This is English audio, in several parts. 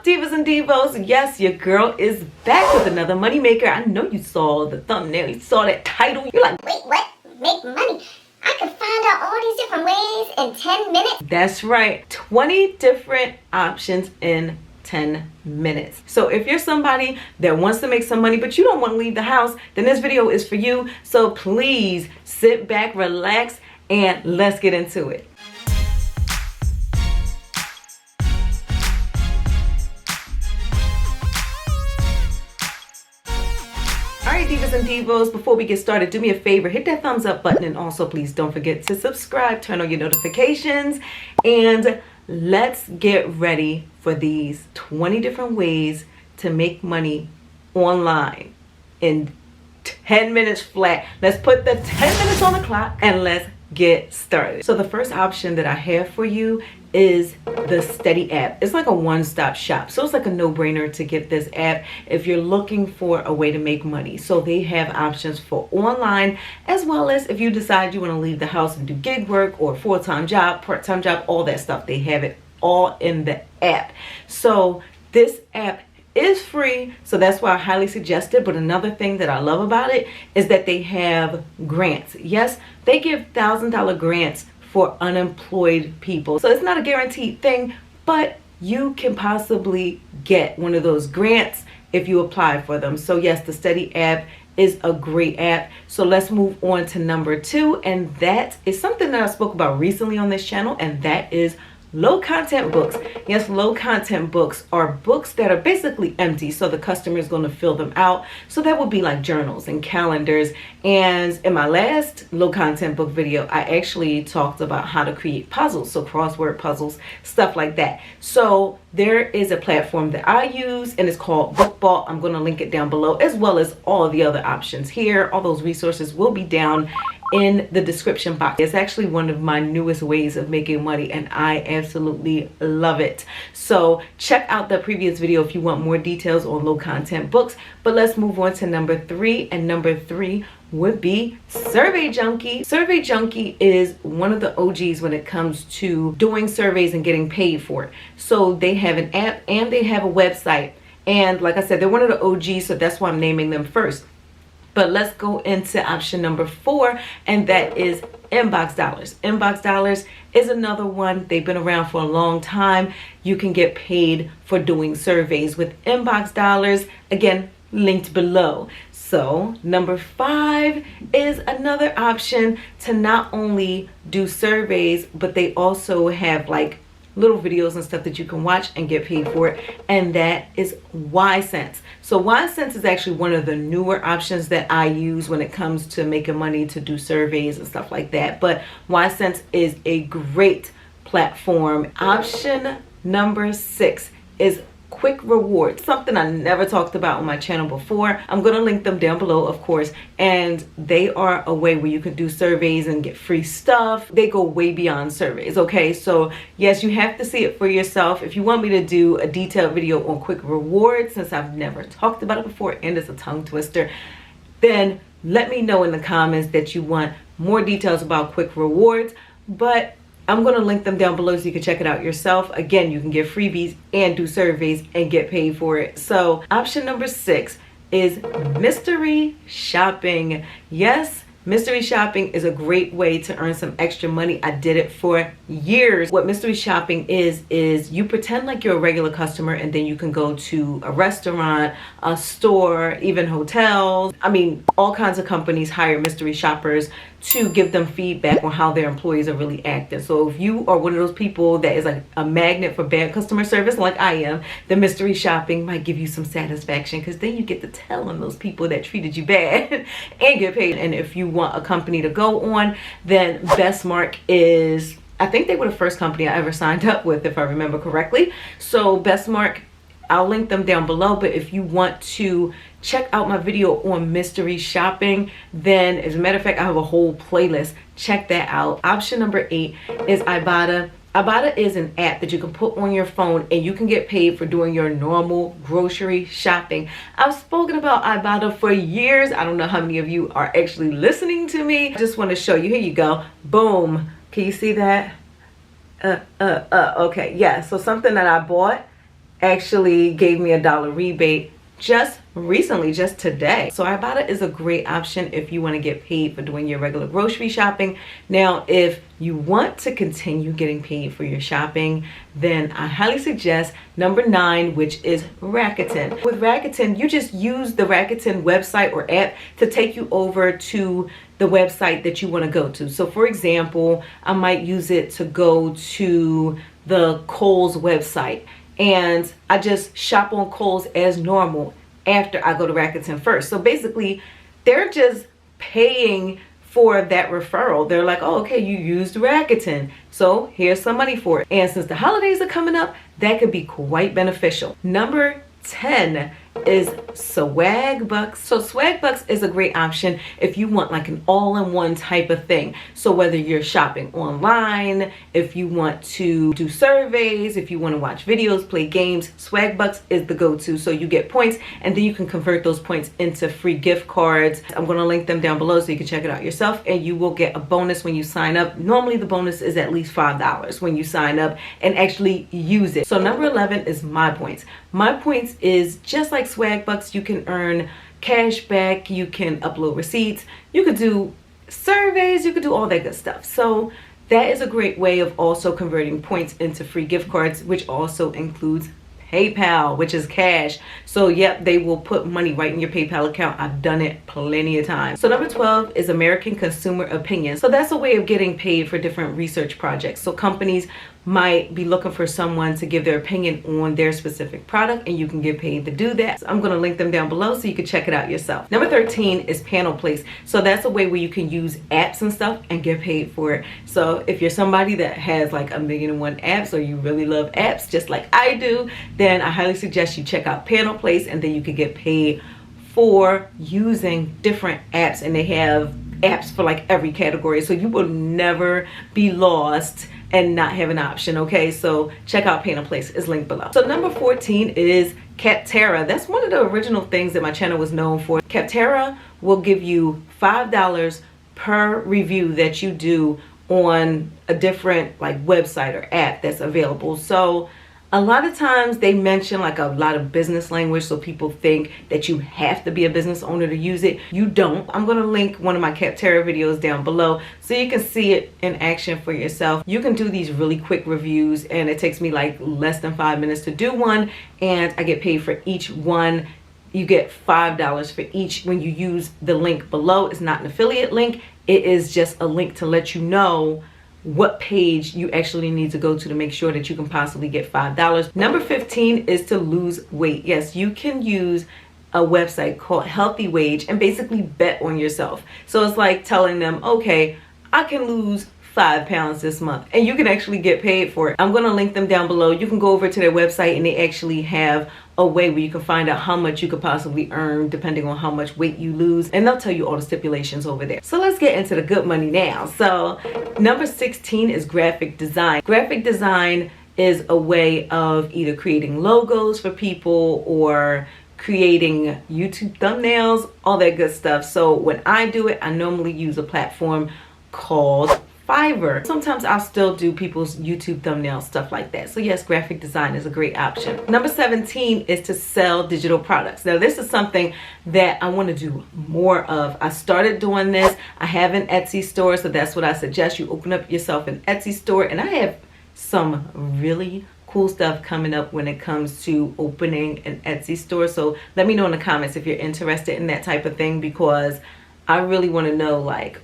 Divas and Divos? Yes, your girl is back with another money maker. I know you saw the thumbnail, you saw that title. You're like, wait, what? Make money? I could find out all these different ways in 10 minutes? That's right, 20 different options in 10 minutes. So if you're somebody that wants to make some money but you don't want to leave the house, then this video is for you. So please sit back, relax, and let's get into it. Alright, Divas and Divos, before we get started, do me a favor, hit that thumbs up button, and also please don't forget to subscribe, turn on your notifications, and let's get ready for these 20 different ways to make money online in 10 minutes flat. Let's put the 10 minutes on the clock and let's get started. So the first option that I have for you is the Steady app. It's like a one-stop shop. So it's like a no-brainer to get this app if you're looking for a way to make money. So they have options for online, as well as if you decide you want to leave the house and do gig work or full-time job, part-time job, all that stuff. They have it all in the app. So this app is free, so that's why I highly suggest it. But another thing that I love about it is that they have grants. Yes, they give $1,000 grants for unemployed people. So it's not a guaranteed thing, but you can possibly get one of those grants if you apply for them. So yes, the Steady app is a great app. So let's move on to number 2, and that is something that I spoke about recently on this channel, and that is low content books. Yes, low content books are books that are basically empty, so the customer is going to fill them out. So that would be like journals and calendars. And in my last low content book video, I actually talked about how to create puzzles, so crossword puzzles, stuff like that. So there is a platform that I use, and it's called BookBault. I'm going to link it down below, as well as all of the other options here. All those resources will be down in the description box. It's actually one of my newest ways of making money, and I absolutely love it. So check out the previous video if you want more details on low content books. But let's move on to number 3, and number 3 would be Survey Junkie. Survey Junkie is one of the OGs when it comes to doing surveys and getting paid for it. So they have an app and they have a website, and like I said, they're one of the OGs, so that's why I'm naming them first. But let's go into option number 4, and that is Inbox Dollars. Inbox Dollars is another one. They've been around for a long time. You can get paid for doing surveys with Inbox Dollars. Again, linked below. So number 5 is another option to not only do surveys, but they also have like little videos and stuff that you can watch and get paid for it, and that is YSense. So YSense is actually one of the newer options that I use when it comes to making money to do surveys and stuff like that. But YSense is a great platform. Option number 6 is Quick Rewards, something I never talked about on my channel before. I'm going to link them down below, of course, and they are a way where you can do surveys and get free stuff. They go way beyond surveys, okay? So yes, you have to see it for yourself. If you want me to do a detailed video on Quick Rewards, since I've never talked about it before and it's a tongue twister, then let me know in the comments that you want more details about Quick Rewards. But I'm going to link them down below so you can check it out yourself. Again, you can get freebies and do surveys and get paid for it. So option number 6 is mystery shopping. Yes, mystery shopping is a great way to earn some extra money. I did it for years. What mystery shopping is you pretend like you're a regular customer, and then you can go to a restaurant, a store, even hotels. I mean, all kinds of companies hire mystery shoppers to give them feedback on how their employees are really acting. So if you are one of those people that is like a magnet for bad customer service like I am, the mystery shopping might give you some satisfaction, because then you get to tell on those people that treated you bad and get paid. And if you want a company to go on, then Bestmark is, I think they were the first company I ever signed up with, if I remember correctly. So Bestmark, I'll link them down below. But if you want to check out my video on mystery shopping, then as a matter of fact, I have a whole playlist. Check that out. Option number 8 is Ibotta. Ibotta is an app that you can put on your phone, and you can get paid for doing your normal grocery shopping. I've spoken about Ibotta for years. I don't know how many of you are actually listening to me. I just want to show you. Here you go. Boom. Can you see that? Okay. Yeah. So something that I bought actually gave me $1 rebate just recently, just today. So Ibotta is a great option if you want to get paid for doing your regular grocery shopping. Now, if you want to continue getting paid for your shopping, then I highly suggest number 9, which is Rakuten. With Rakuten, you just use the Rakuten website or app to take you over to the website that you want to go to. So for example, I might use it to go to the Kohl's website, and I just shop on Kohl's as normal after I go to Rakuten first. So basically, they're just paying for that referral. They're like, oh, okay, you used Rakuten, so here's some money for it. And since the holidays are coming up, that could be quite beneficial. Number 10 is Swagbucks. So Swagbucks is a great option if you want like an all-in-one type of thing. So whether you're shopping online, if you want to do surveys, if you want to watch videos, play games, Swagbucks is the go-to. So you get points, and then you can convert those points into free gift cards. I'm going to link them down below so you can check it out yourself, and you will get a bonus when you sign up. Normally the bonus is at least $5 when you sign up and actually use it. So number 11 is My Points. My Points is just like Swagbucks. You can earn cash back, you can upload receipts, you could do surveys, you could do all that good stuff. So that is a great way of also converting points into free gift cards, which also includes PayPal, which is cash. So yep, they will put money right in your PayPal account. I've done it plenty of times. So number 12 is American Consumer Opinion. So that's a way of getting paid for different research projects. So companies might be looking for someone to give their opinion on their specific product, and you can get paid to do that. So I'm going to link them down below so you can check it out yourself. Number 13 is PanelPlace. So that's a way where you can use apps and stuff and get paid for it. So if you're somebody that has like 1,000,001 apps, or you really love apps just like I do, then I highly suggest you check out PanelPlace, and then you can get paid for using different apps, and they have apps for like every category, so you will never be lost and not have an option. Okay, so check out PanelPlace, it's linked below. So number 14 is Capterra. That's one of the original things that my channel was known for. Capterra will give you $5 per review that you do on a different like website or app that's available. So a lot of times they mention like a lot of business language, so people think that you have to be a business owner to use it. You don't. I'm going to link one of my Capterra videos down below so you can see it in action for yourself. You can do these really quick reviews, and it takes me like less than 5 minutes to do one, and I get paid for each one. You get $5 for each when you use the link below. It's not an affiliate link. It is just a link to let you know what page you actually need to go to make sure that you can possibly get $5. Number 15 is to lose weight. Yes, you can use a website called Healthy Wage and basically bet on yourself. So it's like telling them, okay, I can lose 5 pounds this month, and you can actually get paid for it. I'm going to link them down below. You can go over to their website, and they actually have a way where you can find out how much you could possibly earn depending on how much weight you lose, and they'll tell you all the stipulations over there. So let's get into the good money now. So number 16 is graphic design. Graphic design is a way of either creating logos for people or creating YouTube thumbnails, all that good stuff. So when I do it, I normally use a platform called Fiverr. Sometimes I'll still do people's YouTube thumbnails, stuff like that. So yes, graphic design is a great option. Number 17 is to sell digital products. Now this is something that I want to do more of. I started doing this. I have an Etsy store, so that's what I suggest. You open up yourself an Etsy store, and I have some really cool stuff coming up when it comes to opening an Etsy store. So let me know in the comments if you're interested in that type of thing, because I really want to know like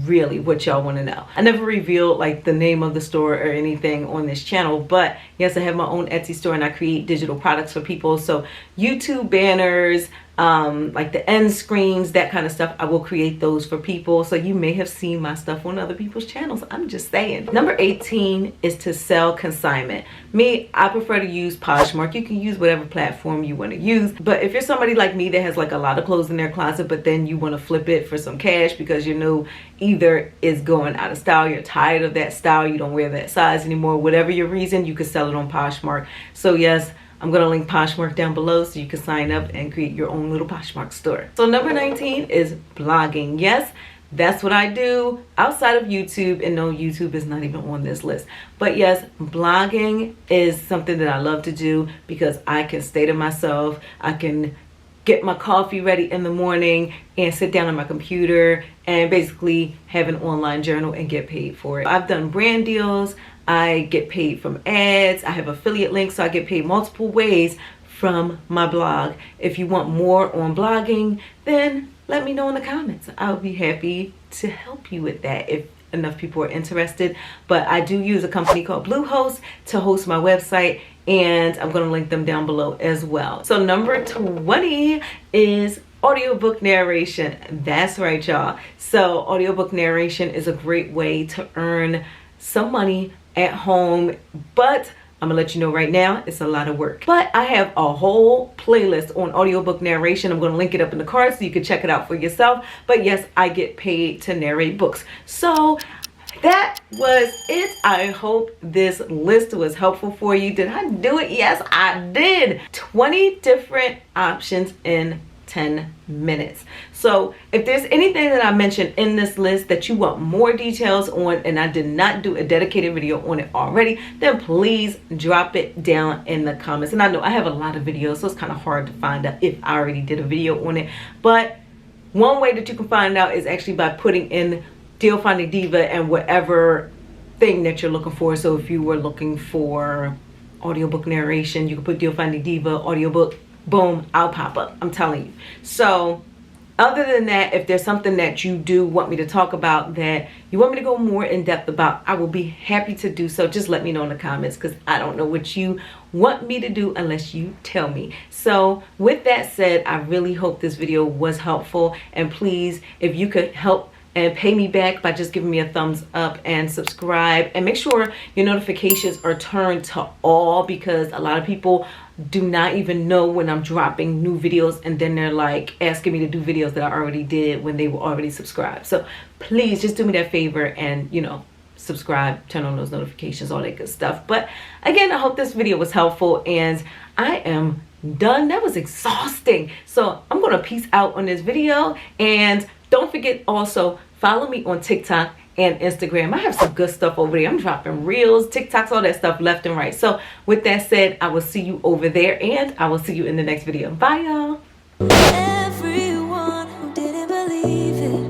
really what y'all want to know. I never revealed like the name of the store or anything on this channel, but yes, I have my own Etsy store and I create digital products for people. So YouTube banners, like the end screens, that kind of stuff, I will create those for people. So you may have seen my stuff on other people's channels, I'm just saying. Number 18 is to sell consignment. Me, I prefer to use Poshmark. You can use whatever platform you want to use, but if you're somebody like me that has like a lot of clothes in their closet, but then you want to flip it for some cash because you know either it's going out of style, you're tired of that style, you don't wear that size anymore, whatever your reason, you can sell it on Poshmark. So yes, I'm going to link Poshmark down below so you can sign up and create your own little Poshmark store. So number 19 is blogging. Yes, that's what I do outside of YouTube. And no, YouTube is not even on this list. But yes, blogging is something that I love to do because I can stay to myself. I can get my coffee ready in the morning and sit down on my computer and basically have an online journal and get paid for it. I've done brand deals. I get paid from ads. I have affiliate links, so I get paid multiple ways from my blog. If you want more on blogging, then let me know in the comments. I'll be happy to help you with that if enough people are interested. But I do use a company called Bluehost to host my website, and I'm going to link them down below as well. So number 20 is audiobook narration. That's right, y'all. So audiobook narration is a great way to earn some money at home, but I'm gonna let you know right now, it's a lot of work. But I have a whole playlist on audiobook narration. I'm gonna link it up in the card so you can check it out for yourself. But yes, I get paid to narrate books. So that was it. I hope this list was helpful for you. Did I do it? Yes, I did. 20 different options in 10 minutes. So if there's anything that I mentioned in this list that you want more details on and I did not do a dedicated video on it already, then please drop it down in the comments. And I know I have a lot of videos, so it's kind of hard to find out if I already did a video on it. But one way that you can find out is actually by putting in Deal Finding Diva and whatever thing that you're looking for. So if you were looking for audiobook narration, you can put Deal Finding Diva audiobook. Boom, I'll pop up. I'm telling you. So other than that, if there's something that you do want me to talk about that you want me to go more in depth about, I will be happy to do so. Just let me know in the comments because I don't know what you want me to do unless you tell me. So with that said, I really hope this video was helpful, and please, if you could help and pay me back by just giving me a thumbs up and subscribe, and make sure your notifications are turned to all, because a lot of people do not even know when I'm dropping new videos, and then they're like asking me to do videos that I already did when they were already subscribed. So please just do me that favor and, you know, subscribe, turn on those notifications, all that good stuff. But again, I hope this video was helpful, and I am done. That was exhausting. So I'm gonna peace out on this video, and don't forget also follow me on TikTok and Instagram. I have some good stuff over there. I'm dropping reels, TikToks, all that stuff left and right. So with that said, I will see you over there, and I will see you in the next video. Bye, y'all. Everyone who didn't believe it